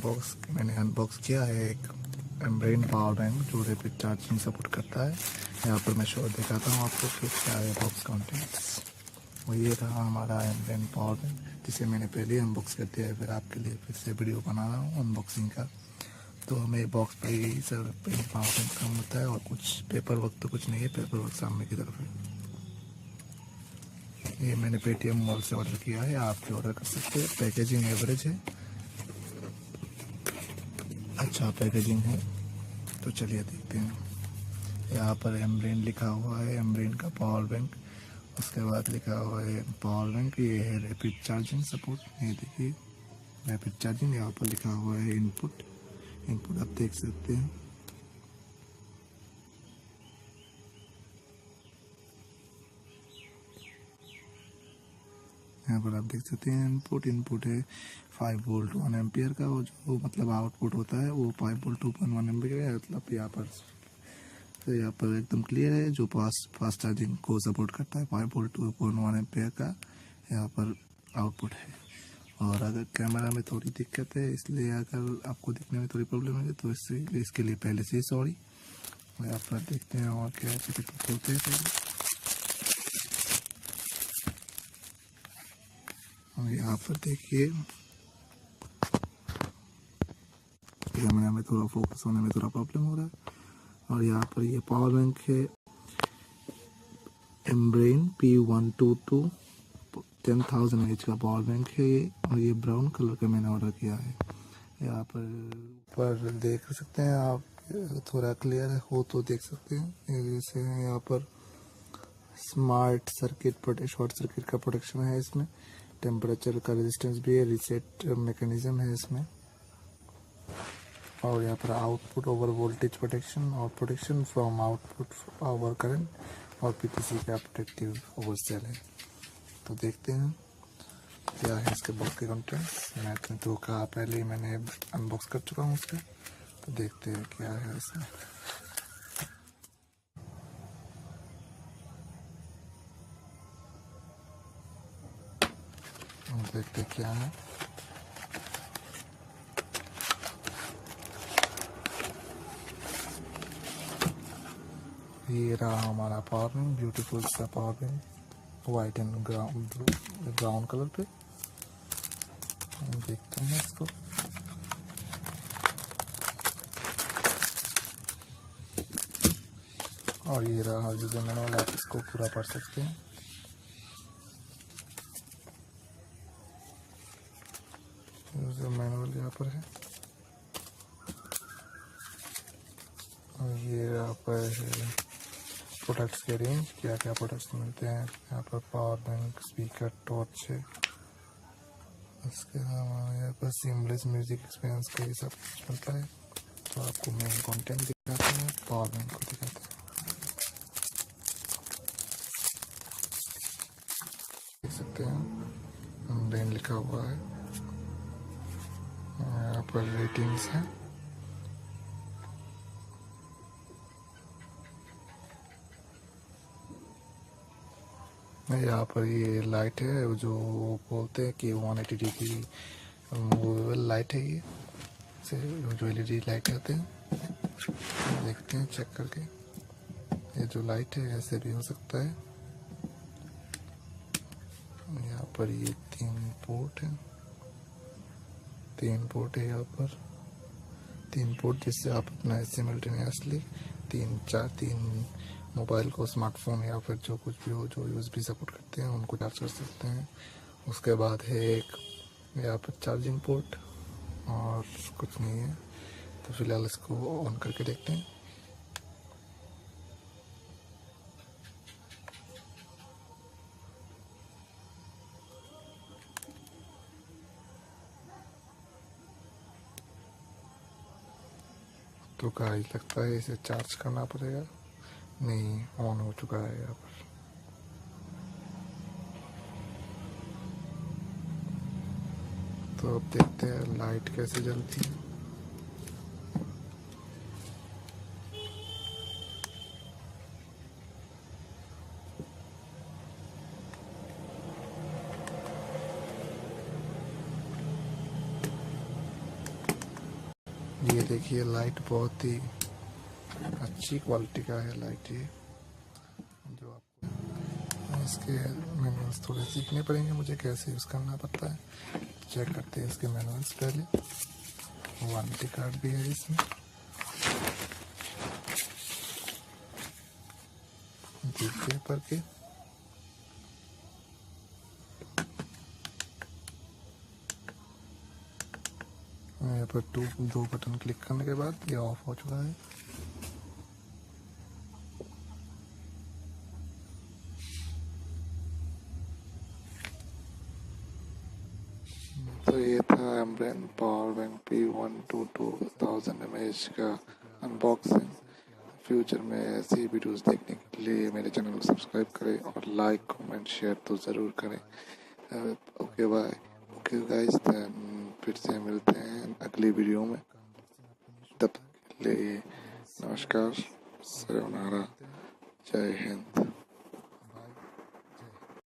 मैंने अनबॉक्स किया है एक एम्ब्रेन पावर बैंक जो रैपिड चार्जिंग सपोर्ट करता है। यहाँ पर मैं शो दिखाता हूँ आपको कि क्या है बॉक्स कंटेंट्स। और ये रहा हमारा एम्ब्रेन पावर बैंक जिसे मैंने पहले अनबॉक्स कर दिया है, फिर आपके लिए फिर से वीडियो बना रहा हूँ अनबॉक्सिंग का। तो हमें बॉक्स पे ही सर पावर बैंक काम होता है और कुछ पेपर वर्क तो कुछ नहीं है, पेपर वर्क सामने की तरफ है। ये मैंने पेटीएम मॉल से ऑर्डर किया है, आप भी ऑर्डर कर सकते हैं। पैकेजिंग एवरेज है, अच्छा पैकेजिंग है। तो चलिए देखते हैं। यहाँ पर एम्ब्रेन लिखा हुआ है, एम्ब्रेन का पावर बैंक। उसके बाद लिखा हुआ है पावर बैंक, ये है रैपिड चार्जिंग सपोर्ट। ये देखिए रैपिड चार्जिंग। यहाँ पर लिखा हुआ है इनपुट आप देख सकते हैं। यहाँ पर आप देख सकते हैं इनपुट है 5 वोल्ट 1 एम्पियर का, वो जो मतलब आउटपुट होता है वो 5 वोल्ट 2.1 एम्पियर है। मतलब यहाँ पर एकदम क्लियर है, जो फास्ट चार्जिंग को सपोर्ट करता है 5 वोल्ट 2.1 एम्पियर का यहाँ पर आउटपुट है। और अगर कैमरा में थोड़ी दिक्कत है, इसलिए अगर आपको दिखने में थोड़ी प्रॉब्लम है तो इसके लिए पहले से ही सॉरी। यहाँ पर देखते हैं और क्या होते हैं। और यहाँ पर देखिए कैमरा में थोड़ा फोकस होने में थोड़ा प्रॉब्लम हो रहा है। और यहाँ पर ये पावर बैंक है एम्ब्रेन P1122 10,000 mAh का पावर बैंक है ये। और ये ब्राउन कलर का मैंने ऑर्डर किया है। यहाँ पर देख सकते हैं आप, थोड़ा क्लियर हो तो देख सकते हैं। जैसे यहाँ पर स्मार्ट सर्किट शॉर्ट सर्किट का प्रोटेक्शन है इसमें, टेम्परेचर का रेजिस्टेंस भी है, रीसेट मैकेनिज्म है इसमें। और यहाँ पर output over voltage protection from output power current और पीटीसी का प्रोटेक्टिव ओवर सेल है। तो देखते हैं क्या है इसके बॉक्स के कंटेंट्स। मैं तो कहा पहले ही मैंने अनबॉक्स कर चुका हूँ उसका, तो देखते हैं क्या है इसमें। देखते क्या है। ये रहा हमारा पावर बैंक, ब्यूटीफुल सा power bank, white and brown colour पे। देखते हैं इसको। और ये रहा जो मैनुअल, आप इसको पूरा पढ़ सकते हैं। मैनुअल यहाँ पर है। और ये यहाँ पर प्रोडक्ट्स के रेंज, क्या क्या प्रोडक्ट्स मिलते हैं यहाँ पर। पावर बैंक, स्पीकर, टॉर्च है। उसके अलावा यहाँ पर सीमलेस म्यूजिक एक्सपीरियंस का ये सब कुछ मिलता है। तो आपको मेन कंटेंट दिखाते हैं, पावर बैंक को दिखाते हैं। देख सकते हैं ब्रेन लिखा हुआ है। यहाँ पर रेटिंग्स हैं। यहाँ पर ये लाइट है जो बोलते हैं कि 180 डिग्री मूवेबल लाइट है। ये जो एलईडी लाइट आते हैं, देखते हैं चेक करके। ये जो लाइट है ऐसे भी हो सकता है। यहाँ पर ये 3 पोर्ट है, 3 पोर्ट है यहाँ पर, 3 पोर्ट जिससे आप अपना सिमल्टेनियसली 3 मोबाइल को, स्मार्टफोन या फिर जो कुछ भी हो जो यूएसबी सपोर्ट करते हैं उनको चार्ज कर सकते हैं। उसके बाद है एक यहाँ पर चार्जिंग पोर्ट, और कुछ नहीं है। तो फिलहाल इसको ऑन करके देखते हैं। तो गाइस लगता है इसे चार्ज करना पड़ेगा। नहीं, ऑन हो चुका है यहाँ पर। तो अब देखते हैं लाइट कैसे जलती है। ये देखिए लाइट बहुत ही अच्छी क्वालिटी का है लाइट ये, जो आपको इसके मैनुअल्स थोड़े सीखने पड़ेंगे मुझे कैसे यूज़ करना पड़ता है। चेक करते हैं इसके मैनुअल्स पहले। वारंटी कार्ड भी है इसमें, देखिए पर के यहाँ पर दो बटन क्लिक करने के बाद ये ऑफ हो चुका है। तो ये था Ambrane power bank P1122 1000 mAh का अनबॉक्सिंग। फ्यूचर में ऐसी वीडियोस देखने के लिए मेरे चैनल को सब्सक्राइब करें और लाइक कमेंट शेयर तो ज़रूर करें। ओके बाय, ओके गाइस, फिर से मिलते हैं अगली वीडियो में। तब तक के लिए नमस्कार, सयोनारा, जय हिंद।